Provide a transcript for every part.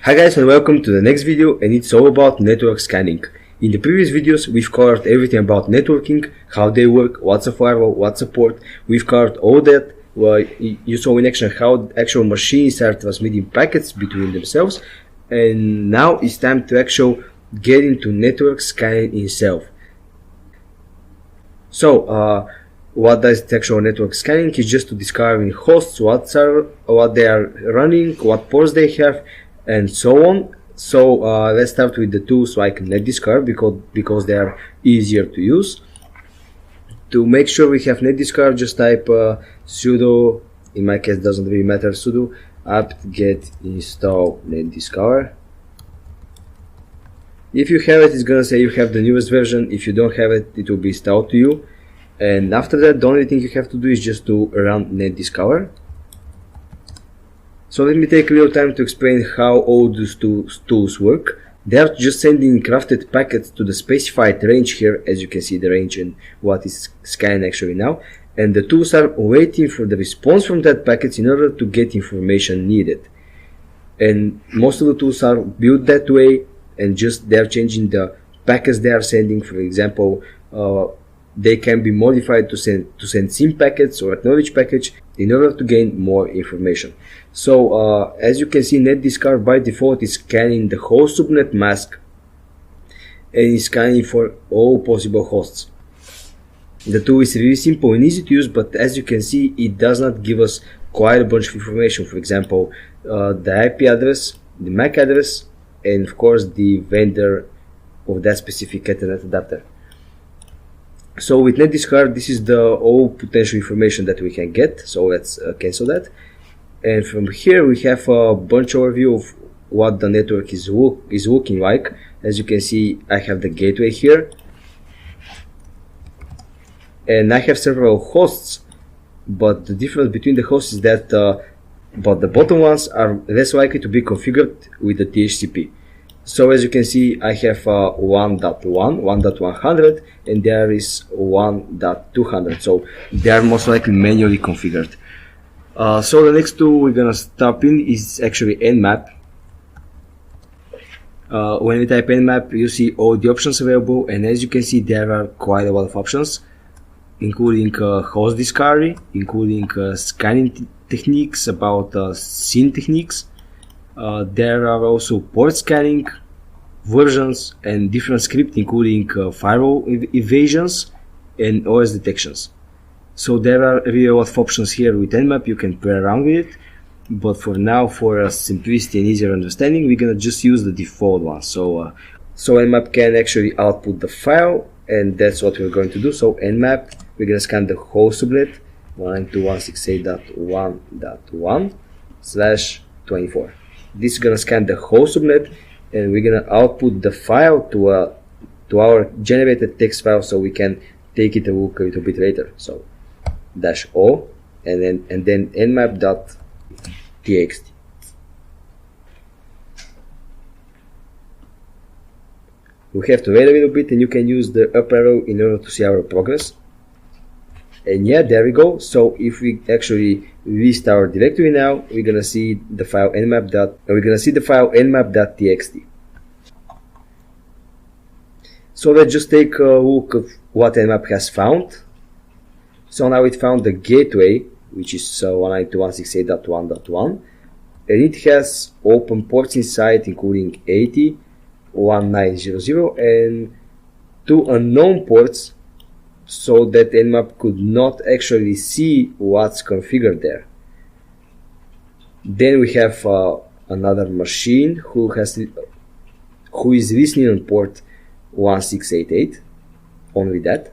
Hi guys, and welcome to the next video, and it's all about network scanning. In the previous videos we've covered everything about networking, how they work, what's a firewall, what's a port. We've covered all that. Well, you saw in action how actual machines are transmitting packets between themselves, and now it's time to actually get into network scanning itself. So what does the actual network scanning is? Just to discover hosts, what they are running, what ports they have, and so on. So let's start with the tools like NetDiscover because they are easier to use. To make sure we have NetDiscover, just type sudo, in my case doesn't really matter, sudo apt-get install NetDiscover. If you have it, it's gonna say you have the newest version. If you don't have it, it will be installed to you. And after that, the only thing you have to do is just to run NetDiscover. So let me take a little time to explain how all these tools work. They are just sending crafted packets to the specified range here, as you can see the range and what is scanned actually now. And the tools are waiting for the response from that packets in order to get information needed. And most of the tools are built that way, and just they are changing the packets they are sending. For example, they can be modified to send SIM packets or acknowledge package in order to gain more information. So as you can see, NetDiscover by default is scanning the whole subnet mask and is scanning for all possible hosts. The tool is really simple and easy to use, but as you can see, it does not give us quite a bunch of information. For example, the IP address, the MAC address, and of course the vendor of that specific Ethernet adapter. So with NetDiscover, this is the all potential information that we can get. So let's cancel that. And from here we have a bunch overview of what the network is looking like. As you can see, I have the gateway here, and I have several hosts. But the difference between the hosts is that but the bottom ones are less likely to be configured with the DHCP. So as you can see, I have 1.1, 1.100, and there is 1.200. So they are most likely manually configured. So the next tool we're gonna stop in is actually Nmap. When you type Nmap, you see all the options available, and as you can see, there are quite a lot of options, including host discovery, including scanning techniques, about SIN techniques. There are also port scanning, versions, and different scripts, including firewall evasions and OS detections. So there are really a lot of options here with Nmap. You can play around with it, but for now, for simplicity and easier understanding, we're gonna just use the default one. So Nmap can actually output the file, and that's what we're going to do. So Nmap, we're gonna scan the whole subnet 192.168.1/24. This is gonna scan the whole subnet, and we're gonna output the file to our generated text file, so we can take it a look a little bit later. So -o and then nmap.txt. We have to wait a little bit, and you can use the up arrow in order to see our progress. And yeah, there we go. So if we actually list our directory now, we're gonna see the file nmap.txt. So let's just take a look at what Nmap has found. So now it found the gateway, which is 192.168.1.1, and it has open ports inside, including 80, 1900, and 2 unknown ports, so that Nmap could not actually see what's configured there. Then we have another machine who is listening on port 1688, only that.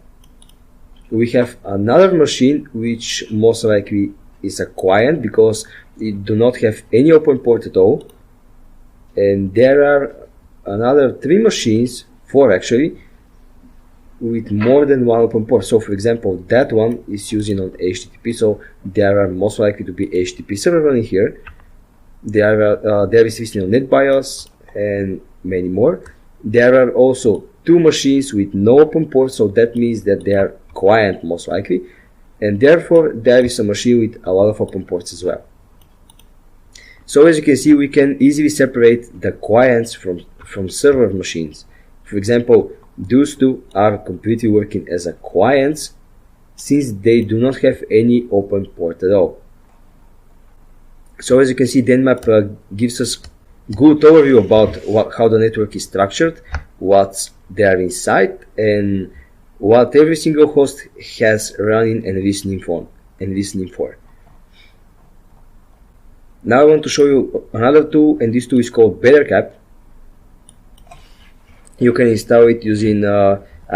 We have another machine which most likely is a client because it do not have any open port at all. And there are another 3 machines, 4 actually, with more than one open port. So for example, that one is using on HTTP, so there are most likely to be HTTP server running here. There is listening on NetBIOS and many more. There are also 2 machines with no open port, so that means that they are client most likely, and therefore there is a machine with a lot of open ports as well. So as you can see, we can easily separate the clients from server machines. For example, those two are completely working as a clients since they do not have any open port at all. So as you can see, DNMAP gives us good overview about how the network is structured, what's there inside, and what every single host has running and listening for. Now I want to show you another tool, and this tool is called Bettercap. You can install it using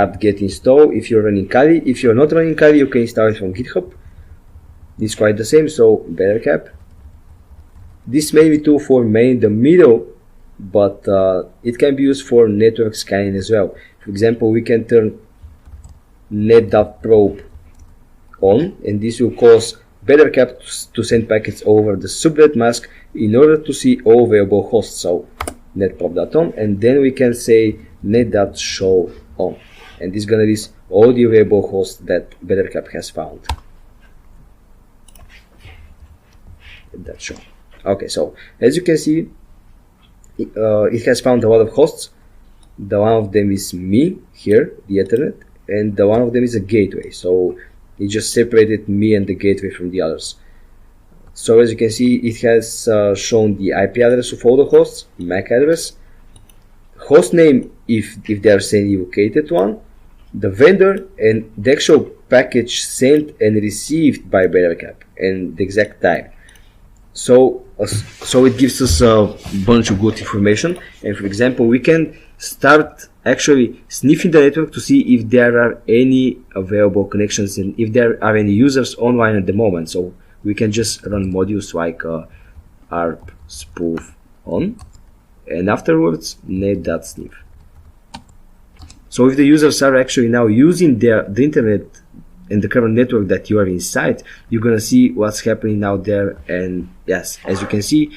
apt-get install if you're running Kali. If you're not running Kali, you can install it from GitHub. It's quite the same, so Bettercap. This may be tool for man in the middle, but it can be used for network scanning as well. For example, we can turn net.probe on, and this will cause Bettercap to send packets over the subnet mask in order to see all available hosts. So net.probe.on, and then we can say net.show on, and this is gonna list all the available hosts that Bettercap has found. That show. Okay, so as you can see, it has found a lot of hosts. The one of them is me here, the Ethernet, and the one of them is a gateway. So it just separated me and the gateway from the others. So as you can see, it has shown the IP address of all the hosts, MAC address, host name if they are sending located one, the vendor, and the actual package sent and received by Bettercap, and the exact time. So it gives us a bunch of good information, and for example, we can start actually sniffing the network to see if there are any available connections and if there are any users online at the moment. So we can just run modules like arp spoof on, and afterwards net.sniff. So if the users are actually now using the internet and the current network that you are inside, you're gonna see what's happening out there. And yes, as you can see,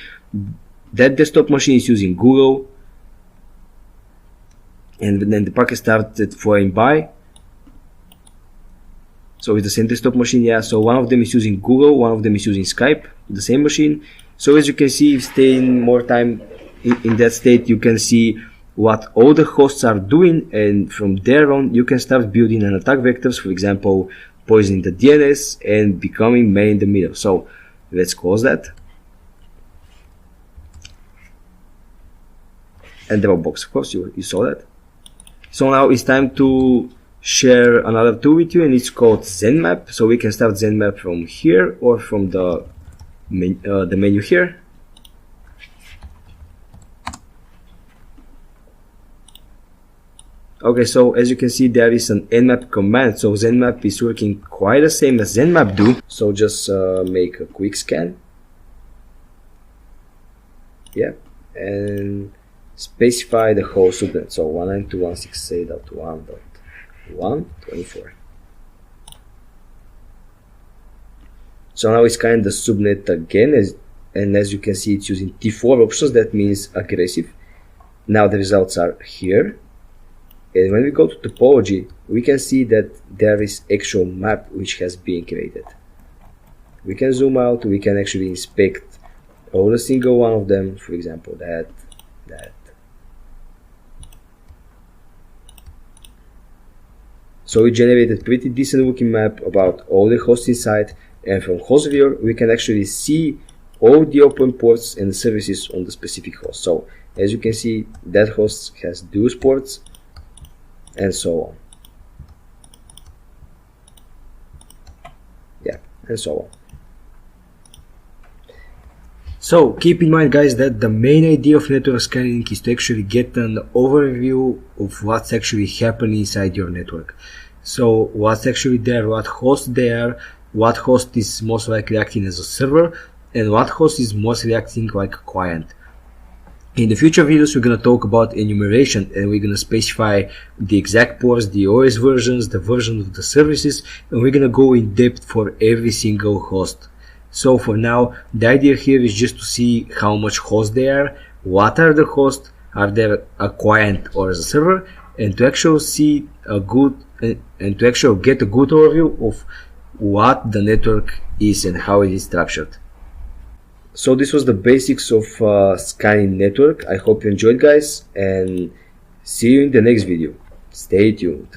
that desktop machine is using Google, and then the packet started flying by. So it's the same desktop machine, yeah. So one of them is using Google, one of them is using Skype, the same machine. So as you can see, if staying more time in that state, you can see what all the hosts are doing, and from there on you can start building an attack vectors, for example, poisoning the DNS and becoming man in the middle. So let's close that. And the box, of course, you saw that. So now it's time to share another tool with you, and it's called ZenMap. So we can start ZenMap from here or from the menu here. Okay, so as you can see, there is an nmap command. So ZenMap is working quite the same as ZenMap do. So just make a quick scan. Yeah, and specify the host subnet. So 192.168.1.124. So now it's scanning the subnet again, and as you can see, it's using T4 options. That means aggressive. Now the results are here. And when we go to topology, we can see that there is actual map which has been created. We can zoom out, we can actually inspect all the single one of them, for example, that. So we generated pretty decent looking map about all the hosts inside, and from host viewer, we can actually see all the open ports and services on the specific host. So as you can see, that host has those ports, and so on. Yeah, and so on. So keep in mind, guys, that the main idea of network scanning is to actually get an overview of what's actually happening inside your network. So what's actually there, what host there, what host is most likely acting as a server, and what host is mostly acting like a client. In the future videos, we're going to talk about enumeration, and we're going to specify the exact ports, the OS versions, the version of the services, and we're going to go in depth for every single host. So for now, the idea here is just to see how much hosts there are, what are the hosts, are there a client or as a server, and to actually see a good and to actually get a good overview of what the network is and how it is structured. So this was the basics of scanning network. I hope you enjoyed, guys, and see you in the next video. Stay tuned.